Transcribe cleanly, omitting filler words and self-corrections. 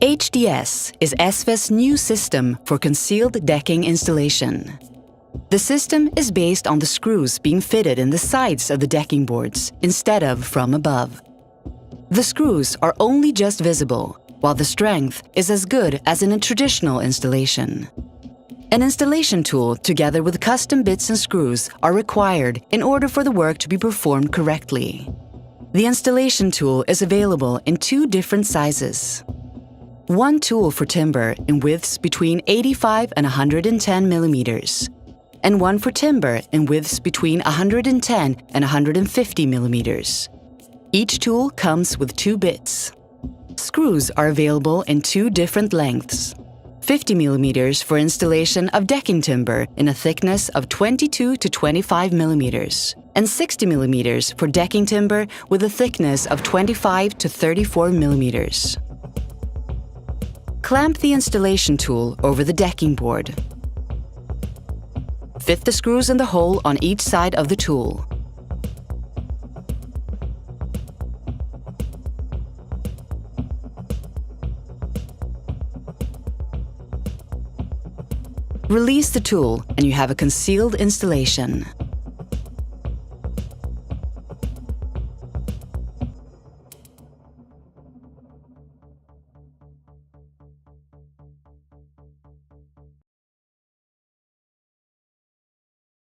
HDS is ESSVE's new system for concealed decking installation. The system is based on the screws being fitted in the sides of the decking boards instead of from above. The screws are only just visible, while the strength is as good as in a traditional installation. An installation tool together with custom bits and screws are required in order for the work to be performed correctly. The installation tool is available in two different sizes. One tool for timber in widths between 85 and 110 millimeters, and one for timber in widths between 110 and 150 millimeters. Each tool comes with two bits. Screws are available in two different lengths: 50 millimeters for installation of decking timber in a thickness of 22 to 25 millimeters, and 60 millimeters for decking timber with a thickness of 25 to 34 millimeters. Clamp the installation tool over the decking board. Fit the screws in the hole on each side of the tool. Release the tool and you have a concealed installation.